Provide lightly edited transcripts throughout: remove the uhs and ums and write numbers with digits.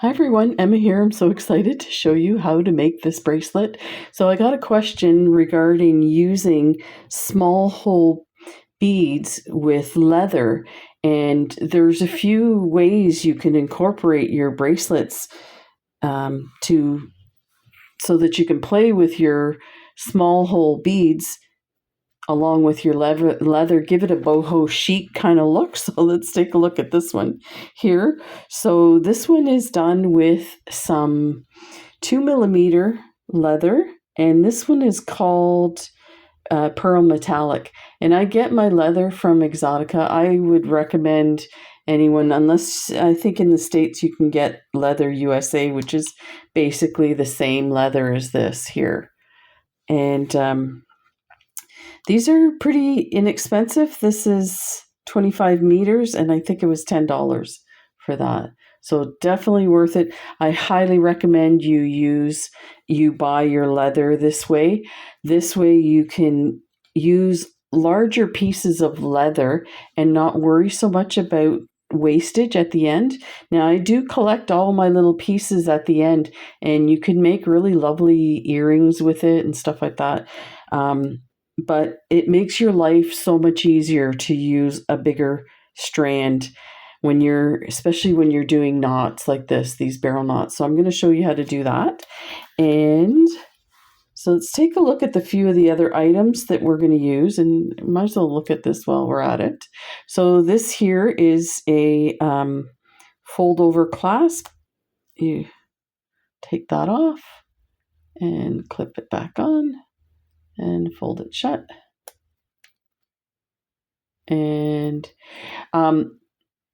Hi everyone, Emma here. I'm so excited to show you how to make this bracelet. So I got a question regarding using small hole beads with leather, and there's a few ways you can incorporate your bracelets to so that you can play with your small hole beads along with your leather, give it a boho chic kind of look. So let's take a look at this one here. So this one is done with some 2mm leather, and this one is called pearl metallic. And I get my leather from Exotica. I would recommend anyone, unless I think in the States you can get Leather USA, which is basically the same leather as this here. And these are pretty inexpensive. This is 25 meters, and I think it was $10 for that. So definitely worth it. I highly recommend you buy your leather this way. This way you can use larger pieces of leather and not worry so much about wastage at the end. Now I do collect all my little pieces at the end, and you can make really lovely earrings with it and stuff like that. But it makes your life so much easier to use a bigger strand especially when you're doing knots like this, these barrel knots. So I'm going to show you how to do that. And so let's take a look at the few of the other items that we're going to use, and might as well look at this while we're at it. So this here is a fold over clasp. You take that off and clip it back on and fold it shut. And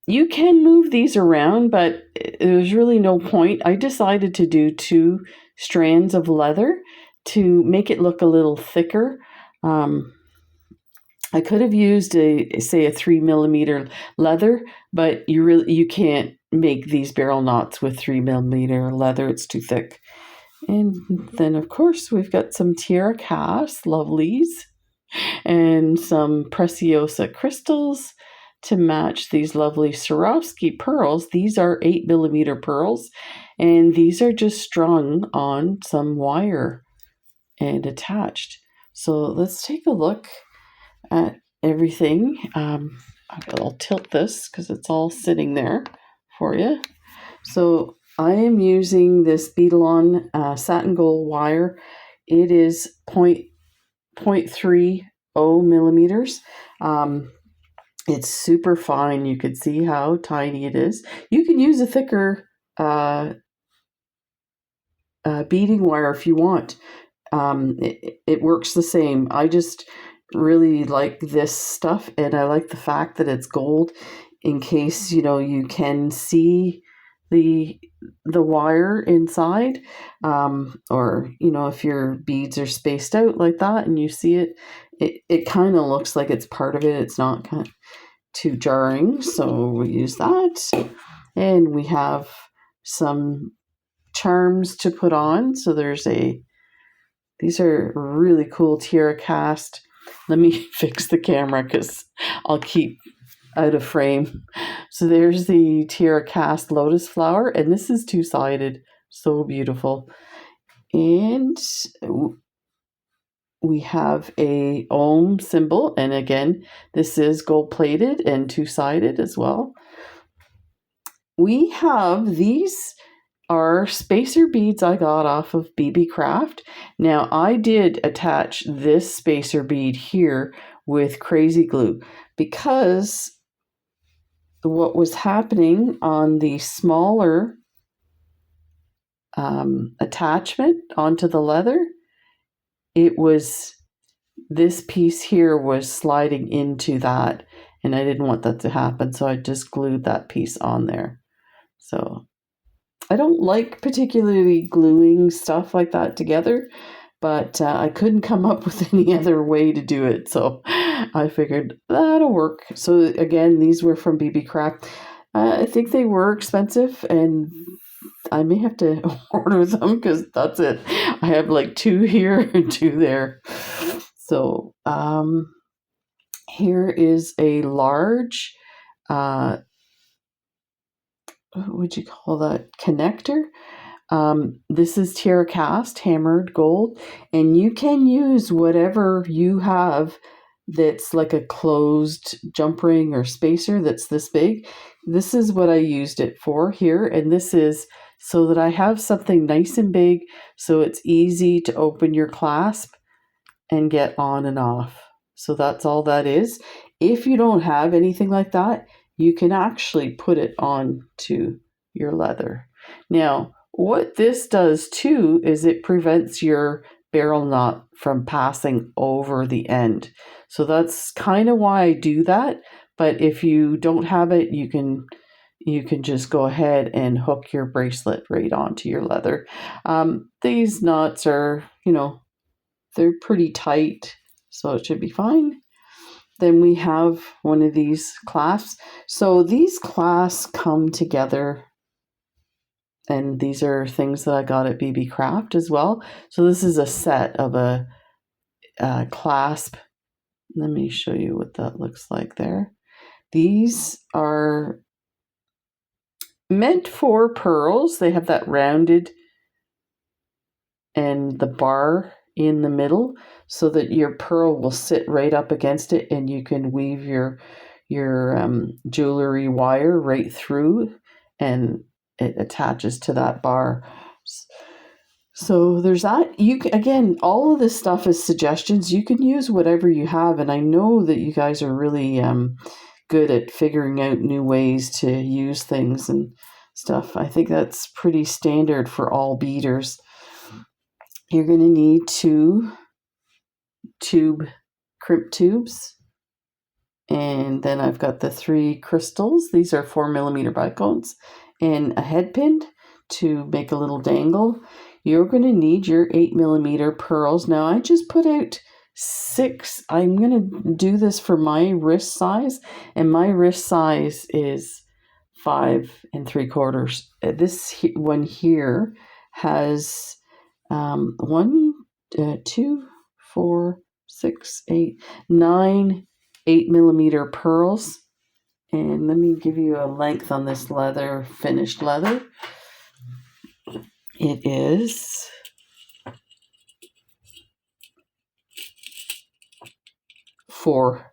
you can move these around, but there's really no point. I decided to do 2 strands of leather to make it look a little thicker. I could have used a 3mm leather, but you can't make these barrel knots with 3mm leather. It's too thick. And then of course we've got some tiara cast lovelies and some Preciosa crystals to match these lovely Swarovski pearls. These are 8mm pearls, and these are just strung on some wire and attached. So let's take a look at everything. I'll tilt this because it's all sitting there for you. So I am using this Beaded satin gold wire. It is 0.30 millimeters. It's super fine. You could see how tiny it is. You can use a thicker beading wire if you want. It works the same. I just really like this stuff, and I like the fact that it's gold in case you can see the wire inside, or if your beads are spaced out like that and you see it kind of looks like it's part of it. It's not kind of too jarring, so we use that. And we have some charms to put on. So these are really cool tiara cast. Let me fix the camera because I'll keep out of frame. So there's the tiara cast lotus flower, and this is 2-sided. So beautiful. And we have a Om symbol, and again, this is gold plated and 2-sided as well. These are spacer beads I got off of BB Craft. Now I did attach this spacer bead here with crazy glue because what was happening on the smaller attachment onto the leather, this piece here was sliding into that, and I didn't want that to happen, so I just glued that piece on there. So I don't like particularly gluing stuff like that together, but I couldn't come up with any other way to do it, so I figured that'll work. So again, these were from BB Craft. I think they were expensive, and I may have to order them because that's it. I have like 2 here and 2 there. So here is a large what would you call that, connector. This is Terra Cast hammered gold, and you can use whatever you have that's like a closed jump ring or spacer that's this big. This is what I used it for here, and this is so that I have something nice and big so it's easy to open your clasp and get on and off. So that's all that is. If you don't have anything like that, you can actually put it on to your leather. Now, what this does too is it prevents your barrel knot from passing over the end. So that's kind of why I do that. But if you don't have it, you can just go ahead and hook your bracelet right onto your leather. These knots are, they're pretty tight, so it should be fine. Then we have one of these clasps. So these clasps come together, and these are things that I got at BB Craft as well. So this is a set of a clasp. Let me show you what that looks like there. These are meant for pearls. They have that rounded and the bar in the middle so that your pearl will sit right up against it, and you can weave your jewelry wire right through, and it attaches to that bar. So there's that. Again, all of this stuff is suggestions. You can use whatever you have, and I know that you guys are really good at figuring out new ways to use things and stuff. I think that's pretty standard for all beaders. You're going to need 2 crimp tubes, and then I've got the 3 crystals. These are 4mm bicones, and a head pin to make a little dangle. You're going to need your 8mm pearls. Now I just put out 6. I'm going to do this for my wrist size, and my wrist size is 5 3/4. This one here has 1, 2, 4, 6, 8, 9 8mm pearls. And let me give you a length on this leather, finished leather. It is 4.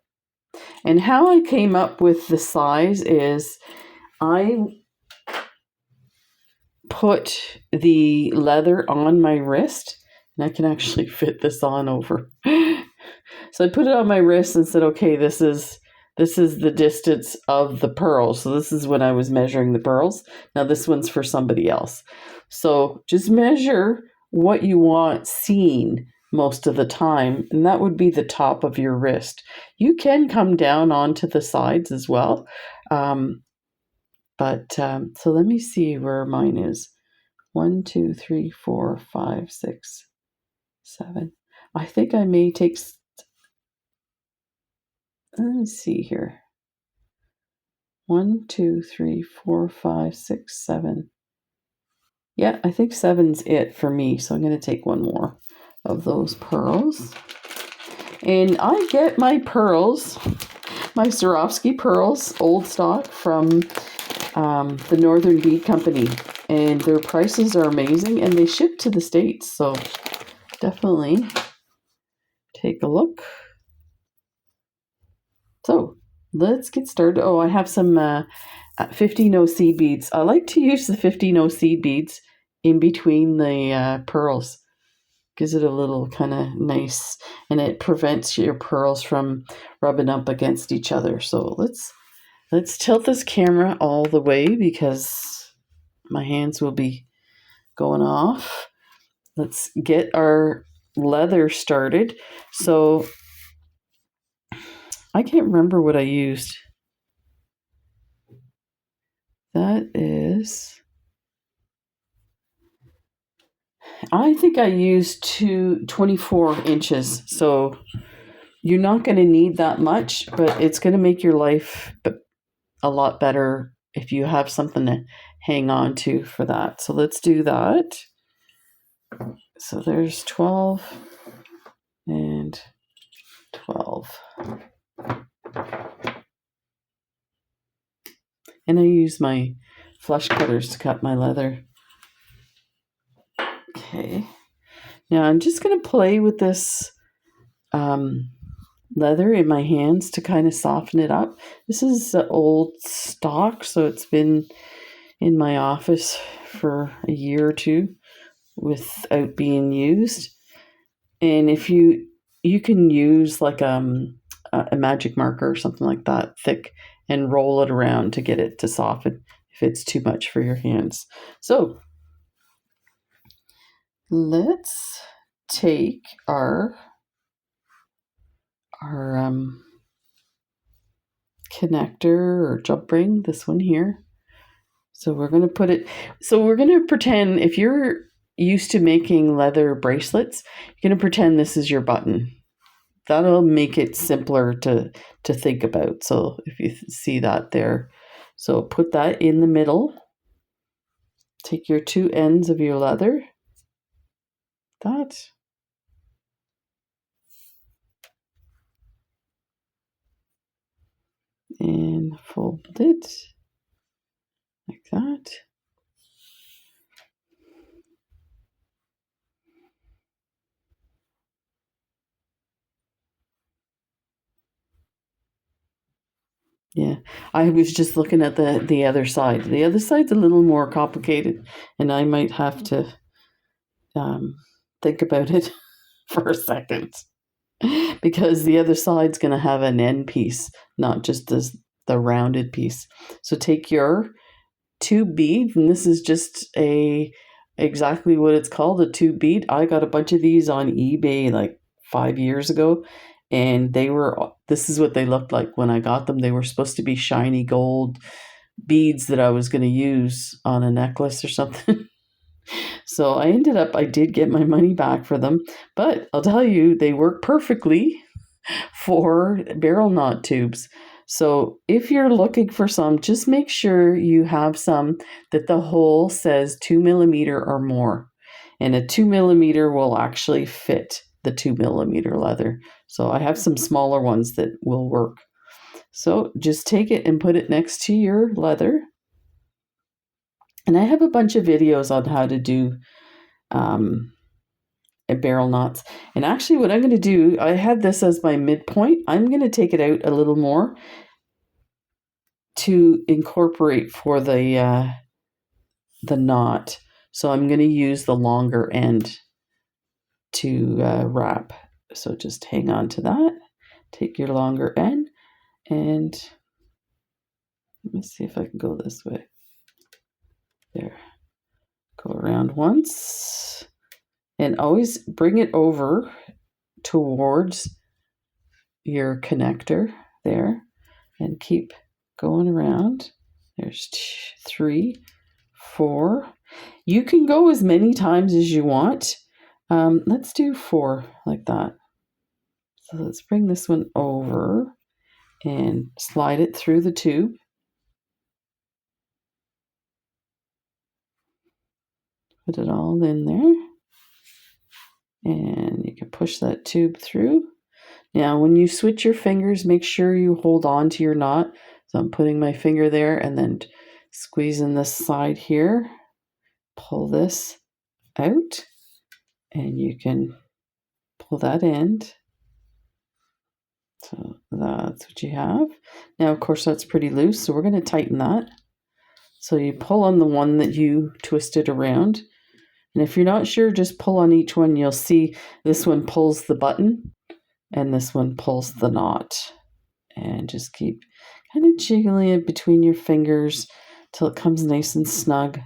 And how I came up with the size is I put the leather on my wrist, and I can actually fit this on over. So I put it on my wrist and said, okay, this is the distance of the pearls. So this is when I was measuring the pearls. Now this one's for somebody else. So just measure what you want seen most of the time, and that would be the top of your wrist. You can come down onto the sides as well. So let me see where mine is. 1, 2, 3, 4, 5, 6, 7. I think I may take. Let me see here. 1, 2, 3, 4, 5, 6, 7. Yeah, I think 7's it for me. So I'm going to take one more of those pearls. And I get my pearls, my Swarovski pearls, old stock from the Northern Bead Company. And their prices are amazing, and they ship to the States. So definitely take a look. So let's get started. Oh, I have some 15 seed beads. I like to use the 15 seed beads in between the pearls. Gives it a little kind of nice, and it prevents your pearls from rubbing up against each other. So let's tilt this camera all the way because my hands will be going off. Let's get our leather started. So I can't remember what I used. That is, I think I used 24 inches. So you're not going to need that much, but it's going to make your life a lot better if you have something to hang on to for that. So let's do that. So there's 12 and 12. And I use my flush cutters to cut my leather. Okay. Now I'm just going to play with this leather in my hands to kind of soften it up. This is old stock, so it's been in my office for a year or two without being used. And if you can use like a magic marker or something like that, thick, and roll it around to get it to soften if it's too much for your hands. So let's take our connector or jump ring, this one here. So we're going to put it, so we're going to pretend, if you're used to making leather bracelets, you're going to pretend this is your button. That'll make it simpler to think about. So if you see that there, so put that in the middle. Take your two ends of your leather, that, and fold it like that. Yeah, I was just looking at the other side. The other side's a little more complicated, and I might have to think about it for a second, because the other side's going to have an end piece, not just the rounded piece. So take your tube bead, and this is just exactly what it's called, a tube bead. I got a bunch of these on eBay like 5 years ago, and this is what they looked like when I got them. They were supposed to be shiny gold beads that I was going to use on a necklace or something. So I did get my money back for them, but I'll tell you, they work perfectly for barrel knot tubes. So if you're looking for some, just make sure you have some that the hole says 2mm or more. And a 2mm will actually fit the 2mm leather. So I have some smaller ones that will work. So just take it and put it next to your leather. And I have a bunch of videos on how to do barrel knots. And actually what I'm going to do, I had this as my midpoint. I'm going to take it out a little more to incorporate for the knot. So I'm going to use the longer end to wrap. So just hang on to that. Take your longer end, and let me see if I can go this way. There. Go around once, and always bring it over towards your connector there, and keep going around. There's 3, 4. You can go as many times as you want. Let's do 4 like that. So let's bring this one over and slide it through the tube. Put it all in there. And you can push that tube through. Now, when you switch your fingers, make sure you hold on to your knot. So I'm putting my finger there and then squeezing this side here. Pull this out, and you can pull that end. So that's what you have. Now, of course, that's pretty loose, so we're going to tighten that. So you pull on the one that you twisted around. And if you're not sure, just pull on each one. You'll see this one pulls the button and this one pulls the knot. And just keep kind of jiggling it between your fingers till it comes nice and snug.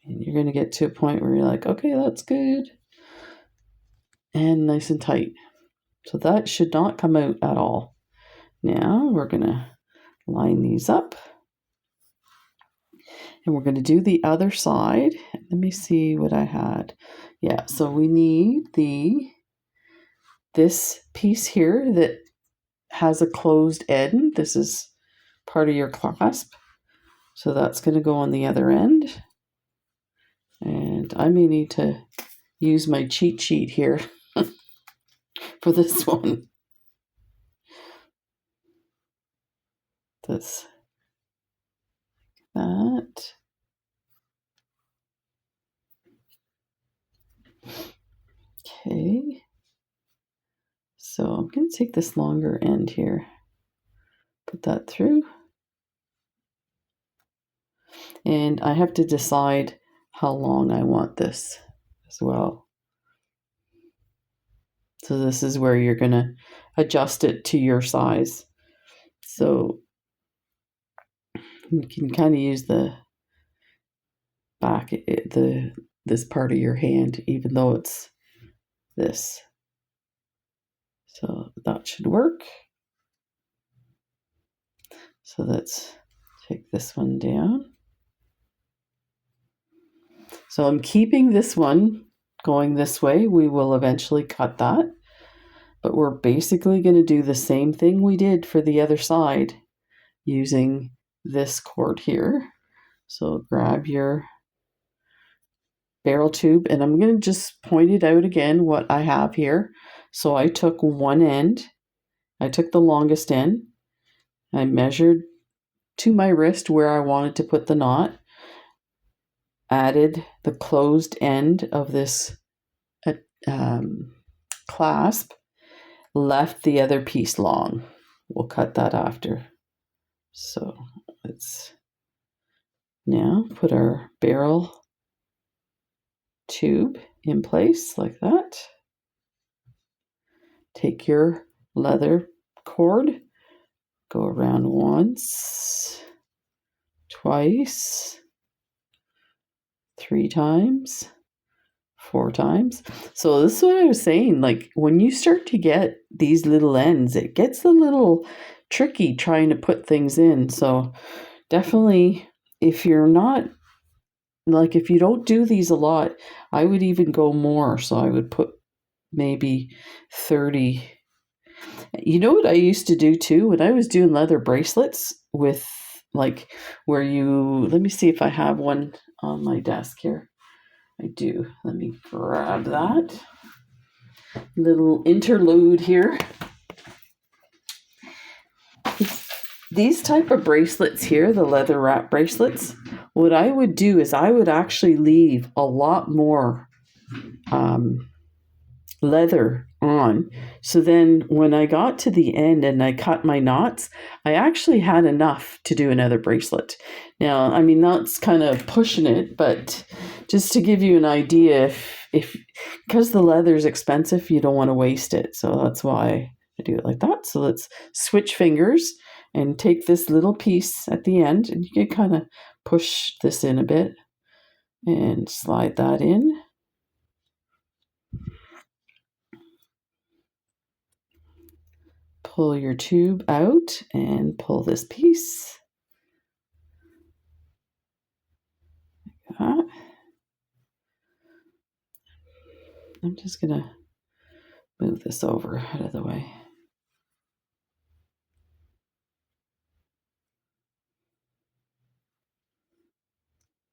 And you're going to get to a point where you're like, okay, that's good. And nice and tight. So that should not come out at all. Now we're going to line these up. And we're going to do the other side. Let me see what I had. Yeah, so we need this piece here that has a closed end. This is part of your clasp. So that's going to go on the other end. And I may need to use my cheat sheet here for this one. this, that. Okay. So I'm going to take this longer end here, put that through. And I have to decide how long I want this as well. So this is where you're going to adjust it to your size. So you can kind of use the back, this part of your hand, even though it's this. So that should work. So let's take this one down. So I'm keeping this one going this way. We will eventually cut that. But we're basically going to do the same thing we did for the other side using this cord here. So grab your barrel tube, and I'm going to just point it out again what I have here. So I took one end, I took the longest end, I measured to my wrist where I wanted to put the knot, added the closed end of this clasp, left the other piece long. We'll cut that after. So let's now put our barrel tube in place like that. Take your leather cord, go around once, twice, 3 times, 4 times. So this is what I was saying, like when you start to get these little ends, it gets a little tricky trying to put things in. So definitely, if you're not, like if you don't do these a lot, I would even go more. So I would put maybe 30. You know what I used to do too? When I was doing leather bracelets with like where you, let me see if I have one on my desk here. I do. Let me grab that. Little interlude here. These type of bracelets here, the leather wrap bracelets, what I would do is I would actually leave a lot more leather on. So then when I got to the end and I cut my knots, I actually had enough to do another bracelet. Now, I mean, that's kind of pushing it, but just to give you an idea, if because the leather is expensive, you don't want to waste it. So that's why I do it like that. So let's switch fingers and take this little piece at the end, and you can kind of push this in a bit and slide that in. Pull your tube out and pull this piece. Like that. I'm just going to move this over out of the way.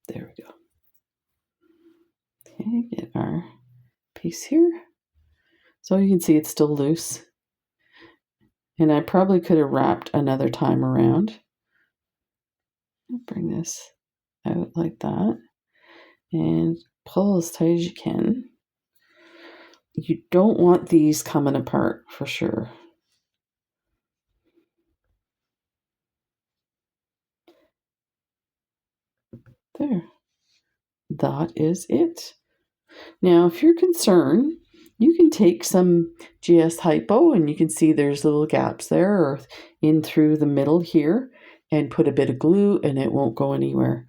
There we go. Okay, get our piece here. So you can see it's still loose. And I probably could have wrapped another time around. I'll bring this out like that and pull as tight as you can. You don't want these coming apart for sure. There. That is it. Now, if you're concerned, you can take some GS Hypo, and you can see there's little gaps there or in through the middle here, and put a bit of glue and it won't go anywhere.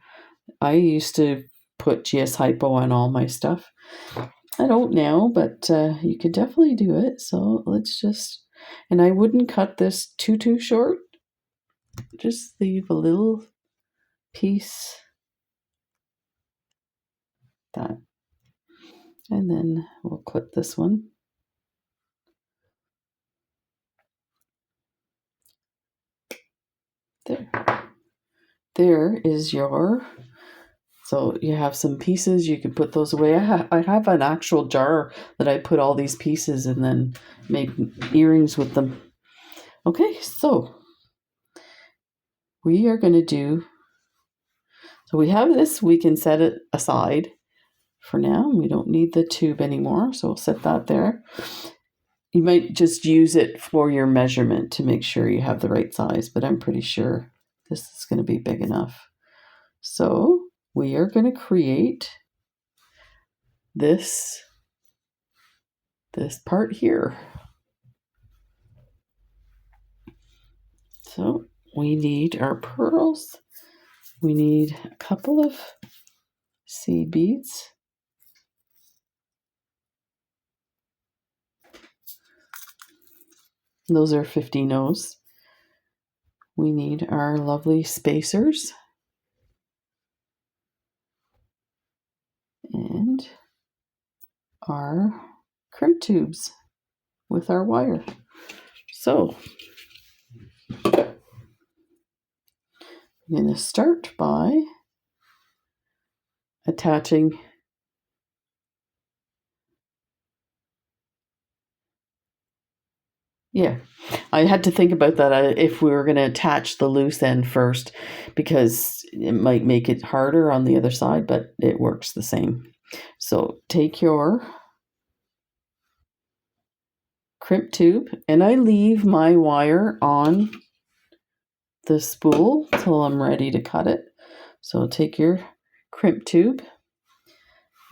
I used to put GS Hypo on all my stuff. I don't now, but you could definitely do it. So let's just, and I wouldn't cut this too short. Just leave a little piece, that. And then we'll clip this one. There. There is your, so you have some pieces, you can put those away. I have an actual jar that I put all these pieces and then make earrings with them. Okay, so we are going to do, so we have this, we can set it aside for now. We don't need the tube anymore, so we'll set that there. You might just use it for your measurement to make sure you have the right size, but I'm pretty sure this is going to be big enough. So we are going to create this part here. So we need our pearls. We need a couple of seed beads. Those are 50 O's. We need our lovely spacers. And our crimp tubes with our wire. So I'm going to start by attaching I had to think about that if we were going to attach the loose end first, because it might make it harder on the other side, but it works the same. So take your crimp tube, and I leave my wire on the spool till I'm ready to cut it. So take your crimp tube.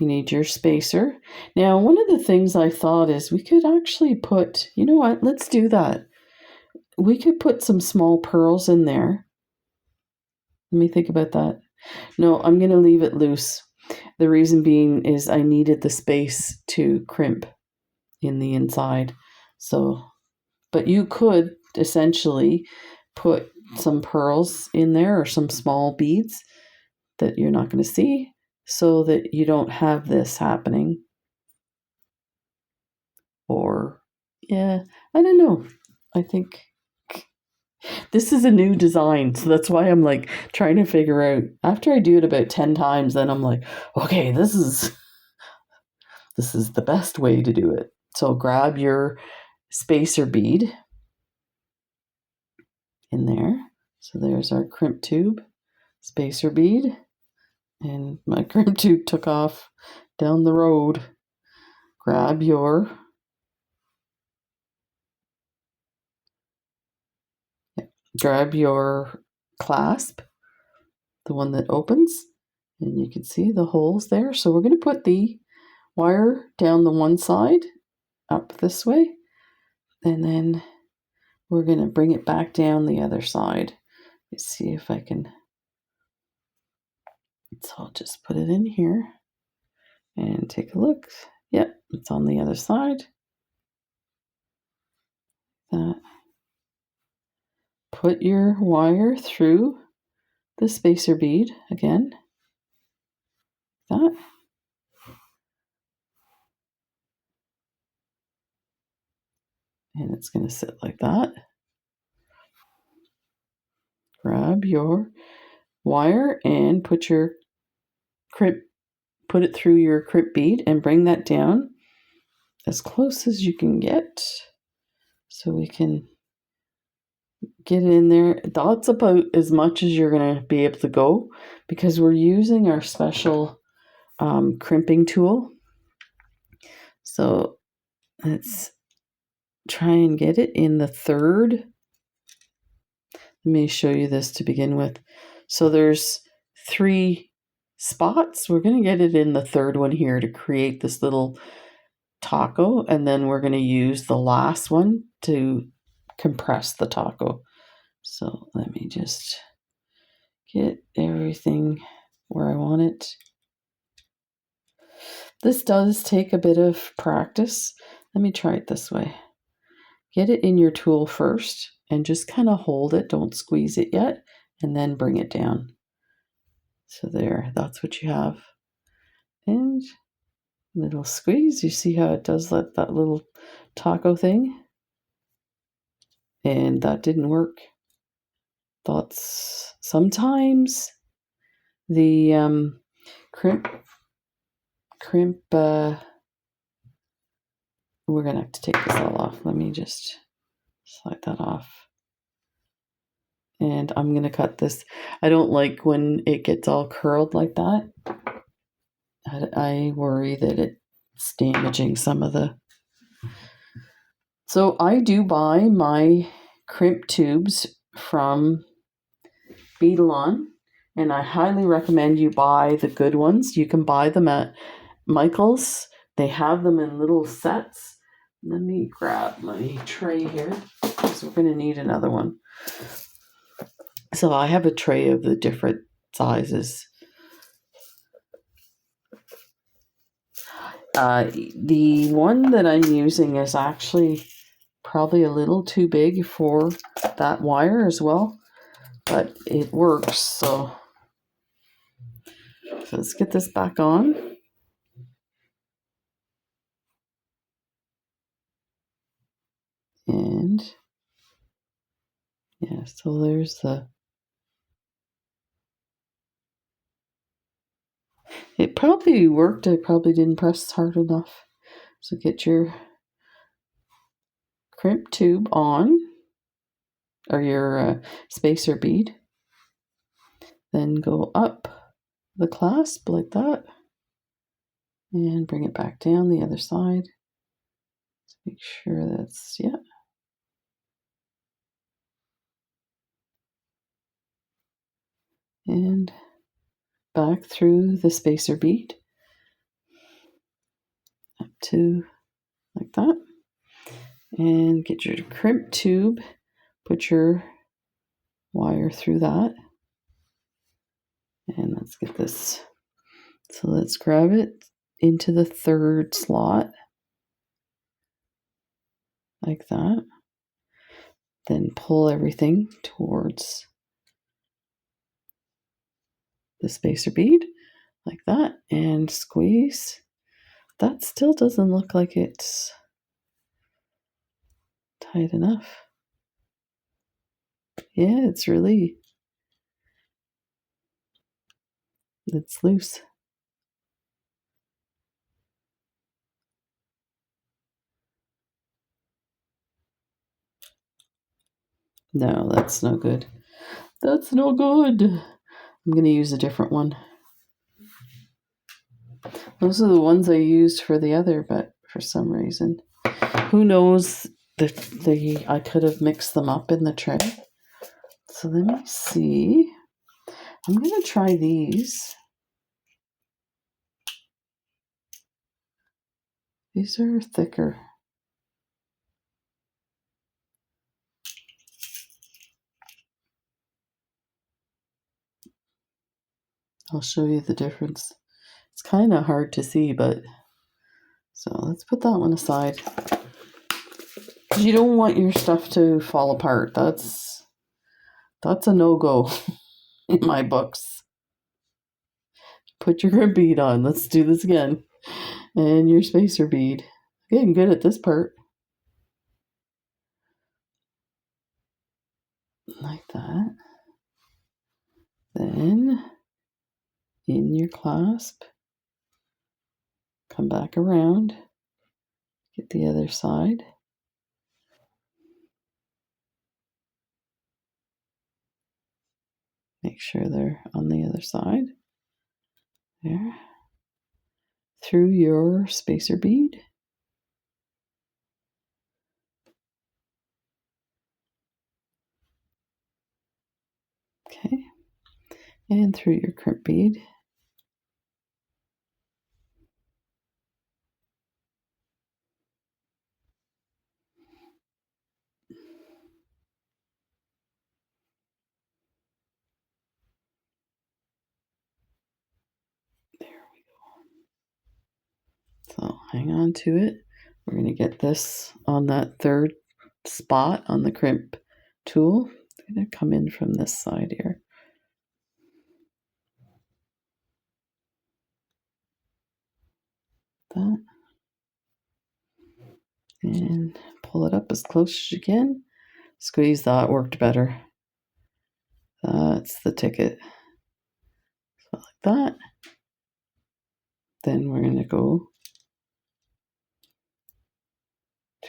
You need your spacer. Now, one of the things I thought is we could actually put, you know what, let's do that. We could put some small pearls in there. Let me think about that. No, I'm going to leave it loose. The reason being is I needed the space to crimp in the inside. So, but you could essentially put some pearls in there or some small beads that you're not going to see, so that you don't have this happening. Or, yeah, I don't know. I think this is a new design, so that's why I'm like trying to figure out. After I do it about 10 times, then I'm like, okay, this is the best way to do it. So grab your spacer bead in there. So there's our crimp tube, spacer bead, and my crimp tube took off down the road. Grab your clasp, the one that opens, and you can see the holes there. So we're going to put the wire down the one side, up this way, and then we're going to bring it back down the other side. Let's see if I can. So I'll just put it in here and take a look. Yep, it's on the other side. That. Put your wire through the spacer bead again. That. And it's going to sit like that. Grab your wire and put it through your crimp bead and bring that down as close as you can get, so we can get it in there. That's about as much as you're going to be able to go, because we're using our special crimping tool. So let's try and get it in the third. Let me show you this to begin with. So there's 3 spots. We're going to get it in the third one here to create this little taco, and then we're going to use the last one to compress the taco. So let me just get everything where I want it. This does take a bit of practice. Let me try it this way. Get it in your tool first and just kind of hold it. Don't squeeze it yet, and then bring it down. So there, that's what you have. And little squeeze. You see how it does that little taco thing? And that didn't work. That's sometimes the crimp, we're going to have to take this all off. Let me just slide that off. And I'm going to cut this. I don't like when it gets all curled like that. I worry that it's damaging some of the... So I do buy my crimp tubes from Beadalon, and I highly recommend you buy the good ones. You can buy them at Michael's. They have them in little sets. Let me grab my tray here because we're going to need another one. So I have a tray of the different sizes. The one that I'm using is actually probably a little too big for that wire as well, but it works. So let's get this back on. And yeah, so there's the... It probably worked. I probably didn't press hard enough. So get your crimp tube on, or your spacer bead. Then go up the clasp like that. And bring it back down the other side. Let's make sure that's, yeah. And back through the spacer bead. Up to like that. And get your crimp tube. Put your wire through that. And let's get this. So let's grab it into the third slot. Like that. Then pull everything towards the spacer bead. Like that. And squeeze. That still doesn't look like it's tight enough. Yeah, it's loose. No, that's no good. That's no good. I'm going to use a different one. Those are the ones I used for the other, but for some reason, who knows, I could have mixed them up in the tray. So let me see. I'm going to try these. These are thicker. I'll show you the difference. It's kind of hard to see, but so let's put that one aside. You don't want your stuff to fall apart. That's a no-go in my books. Put your grip bead on. Let's do this again. And your spacer bead. Getting good at this part. Like that. Then in your clasp, come back around, get the other side. Make sure they're on the other side. There. Through your spacer bead. Okay. And through your crimp bead. There we go. So hang on to it. We're going to get this on that third spot on the crimp tool. I'm going to come in from this side here. That. And pull it up as close as you can. Squeeze that, worked better. That's the ticket. So like that. Then we're going to go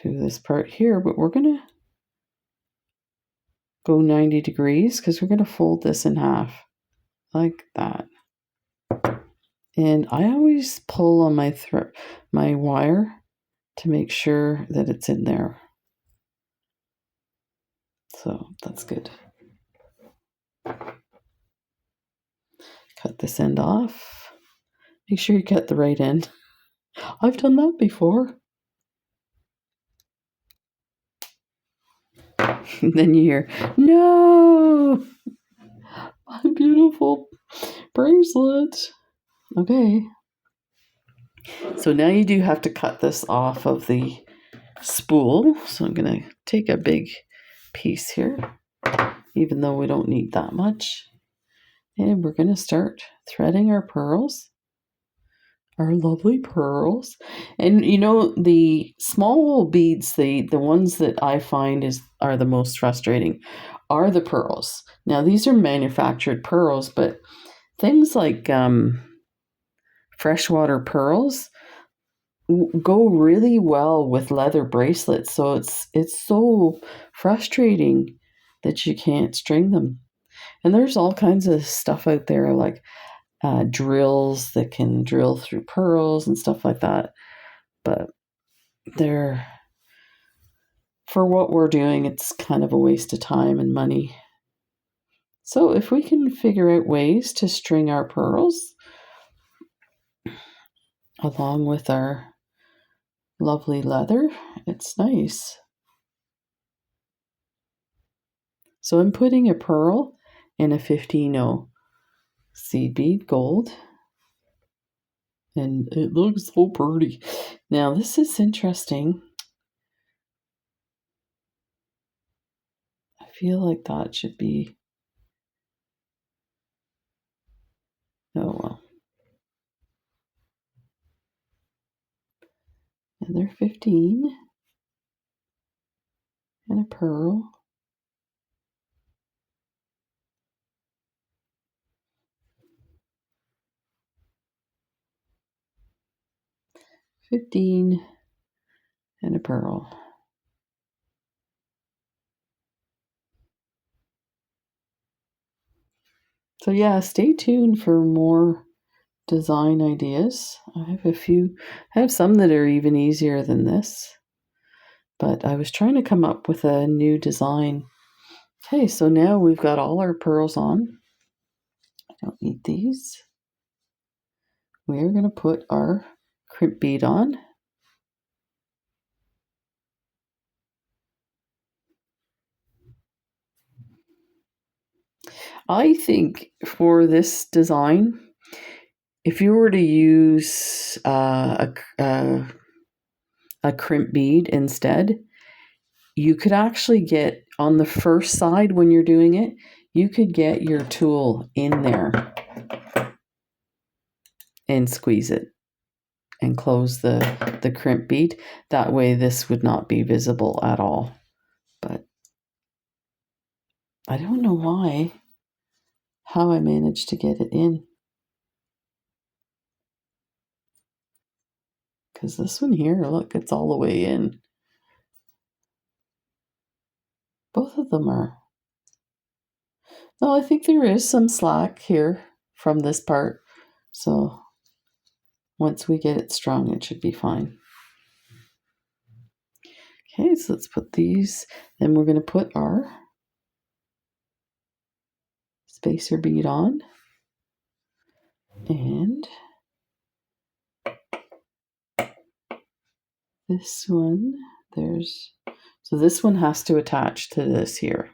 to this part here, but we're going to go 90 degrees because we're going to fold this in half like that. And I always pull on my wire to make sure that it's in there. So that's good. Cut this end off. Make sure you cut the right end. I've done that before. And then you hear, no, my beautiful bracelet. Okay. So now you do have to cut this off of the spool. So I'm going to take a big piece here, even though we don't need that much. And we're going to start threading our pearls. Our lovely pearls. And you know, the small beads, the ones that I find are the most frustrating are the pearls. Now these are manufactured pearls, but things like freshwater pearls go really well with leather bracelets. So it's so frustrating that you can't string them. And there's all kinds of stuff out there like drills that can drill through pearls and stuff like that. But for what we're doing, it's kind of a waste of time and money. So if we can figure out ways to string our pearls along with our lovely leather, it's nice. So I'm putting a pearl in a 15-0 seed bead gold. And it looks so pretty. Now this is interesting. I feel like that should be... Oh well. Another 15. And a pearl. $15 and a pearl. So yeah, stay tuned for more design ideas. I have some that are even easier than this, but I was trying to come up with a new design. Okay, so now we've got all our pearls on. I don't need these. We're going to put our crimp bead on. I think for this design, if you were to use a crimp bead instead, you could actually get on the first side when you're doing it, you could get your tool in there and squeeze it and close the crimp bead. That way this would not be visible at all. But I don't know how I managed to get it in. Because this one here, look, it's all the way in. Both of them are. No, I think there is some slack here from this part. So once we get it strung, it should be fine. Okay, so let's put these. Then we're going to put our spacer bead on. And this one, so this one has to attach to this here.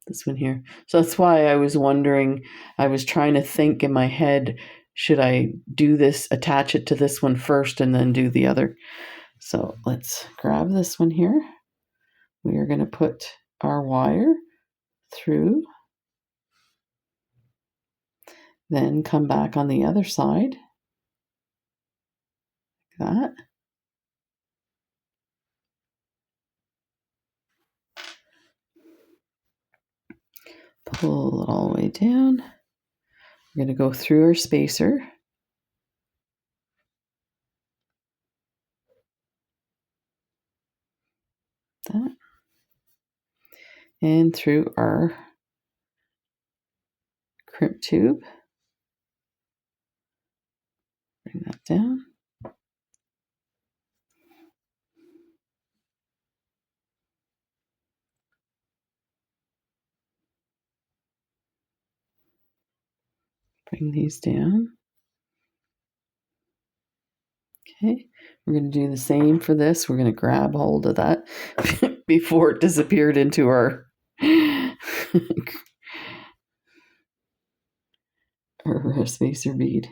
This one here. So that's why I was wondering, I was trying to think in my head, should I do this, attach it to this one first and then do the other? So let's grab this one here. We are going to put our wire through, then come back on the other side, like that. Pull it all the way down. We're going to go through our spacer. That. and through our crimp tube. Bring that down. Bring these down. Okay, we're going to do the same for this. We're going to grab hold of that before it disappeared into our our spacer bead.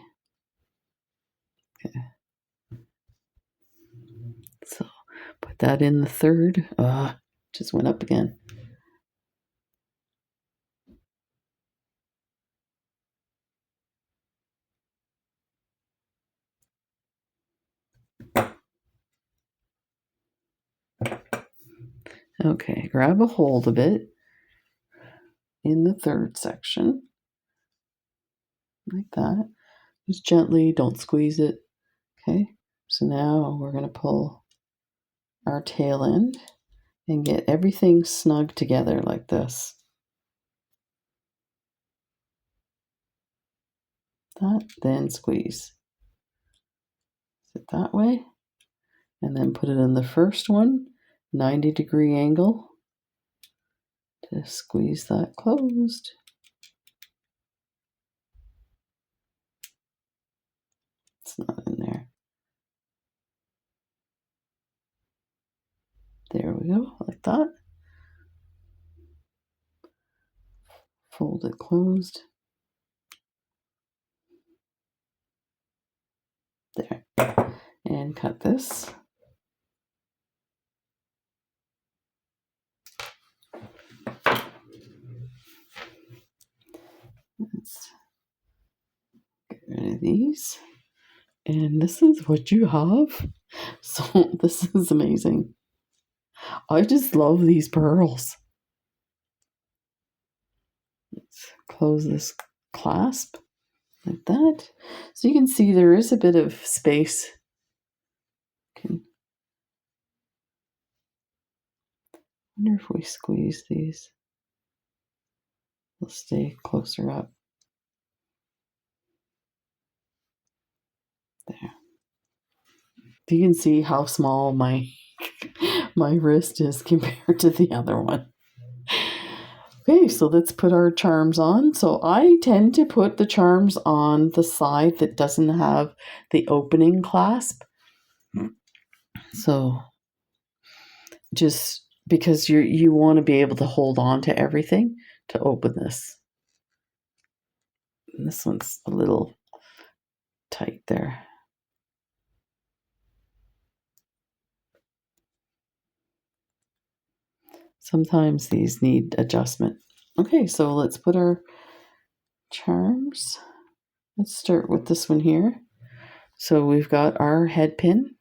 Okay. So put that in the third. Just went up again. Okay, grab a hold of it in the third section, like that. Just gently, don't squeeze it. Okay, so now we're going to pull our tail end and get everything snug together like this. That, then squeeze. Sit that way, and then put it in the first one, 90-degree angle to squeeze that closed. It's not in there. There we go, like that. Fold it closed. There. And cut this. Let's get rid of these. And this is what you have. So this is amazing. I just love these pearls. Let's close this clasp like that. So you can see there is a bit of space. I wonder if we squeeze these, they'll stay closer up. There. You can see how small my wrist is compared to the other one. Okay, so let's put our charms on. So I tend to put the charms on the side that doesn't have the opening clasp. So just because you want to be able to hold on to everything to open this. And this one's a little tight there. Sometimes these need adjustment. Okay, so let's put our charms. Let's start with this one here. So we've got our head pin.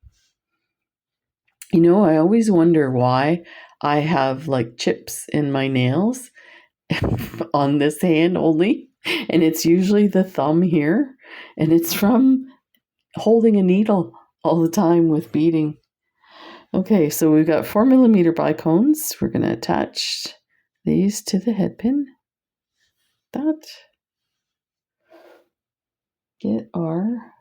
You know, I always wonder why I have like chips in my nails on this hand only. And it's usually the thumb here. And it's from holding a needle all the time with beading. Okay, so we've got 4mm bicones. We're going to attach these to the head pin. That. Get our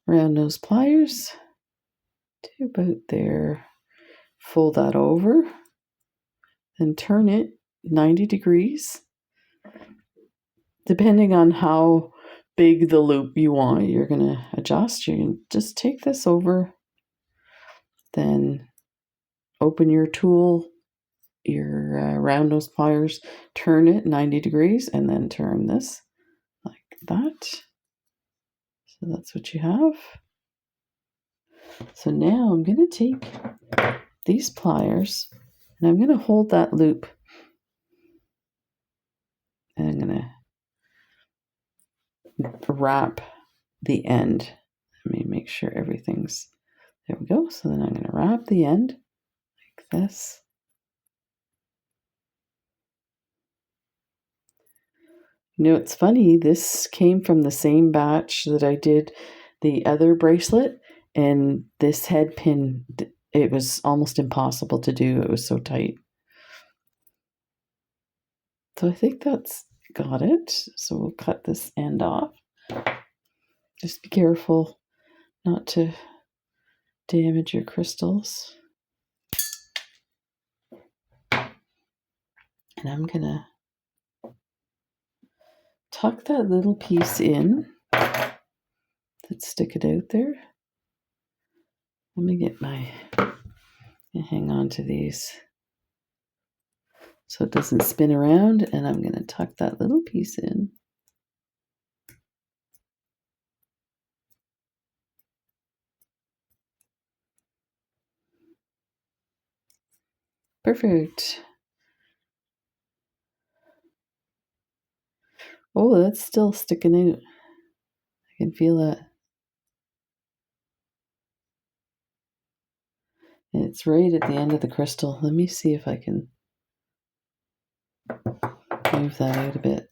round nose pliers to about there. Fold that over and turn it 90 degrees. Depending on how big the loop you want, you're going to adjust. You can just take this over, then open your tool, your round nose pliers, turn it 90 degrees, and then turn this like that. So that's what you have. So now I'm going to take these pliers and I'm going to hold that loop. And I'm going to wrap the end. Let me make sure everything's, there we go. So then I'm going to wrap the end like this. You know, it's funny, this came from the same batch that I did the other bracelet, and this head pin it was almost impossible to do. It was so tight. So I think that's got it. So we'll cut this end off. Just be careful not to damage your crystals. And I'm gonna tuck that little piece in. Let's stick it out there. Let me get hang on to these so it doesn't spin around, and I'm gonna tuck that little piece in. Perfect. Oh, that's still sticking out. I can feel that. And it's right at the end of the crystal. Let me see if I can move that out a bit.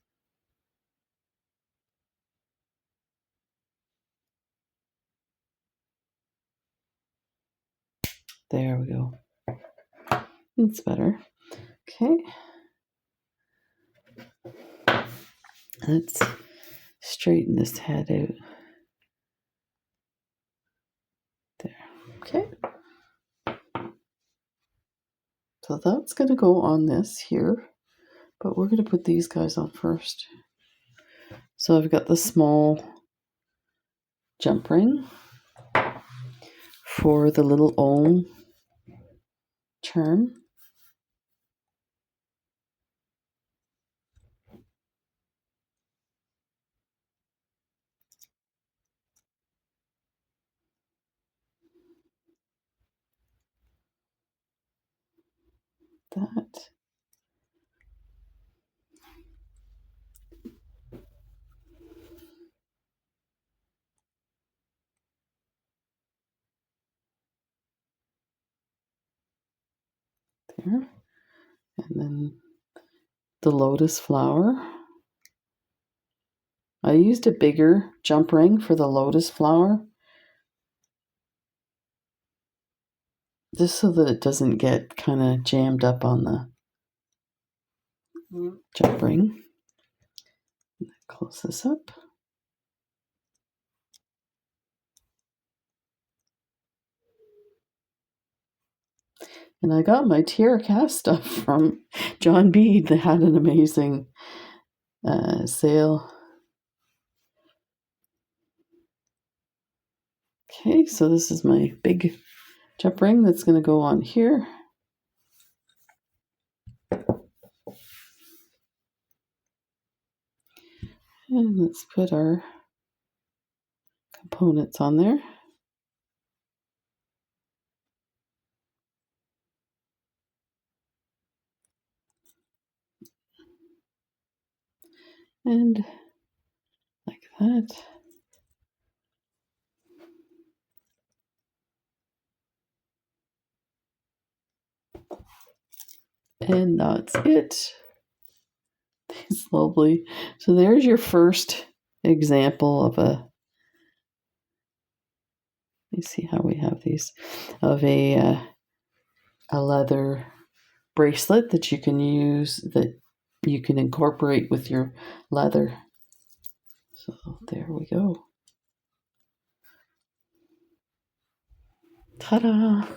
There we go. That's better. Okay. Let's straighten this head out. There. Okay. So that's going to go on this here, but we're going to put these guys on first. So I've got the small jump ring for the little Om charm. That. There. And then the lotus flower. I used a bigger jump ring for the lotus flower, just so that it doesn't get kind of jammed up on the jump ring. Close this up. And I got my tiara cast stuff from John Bead. They had an amazing sale. Okay, so this is my big jump ring that's going to go on here. And let's put our components on there. And like that. And that's it. It's lovely. So there's your first example of a, let me see how we have these, of a leather bracelet that you can use, that you can incorporate with your leather. So there we go. Ta-da!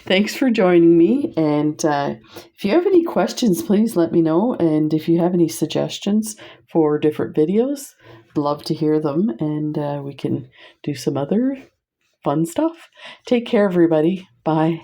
Thanks for joining me. And if you have any questions, please let me know. And if you have any suggestions for different videos, love to hear them. And we can do some other fun stuff. Take care, everybody. Bye.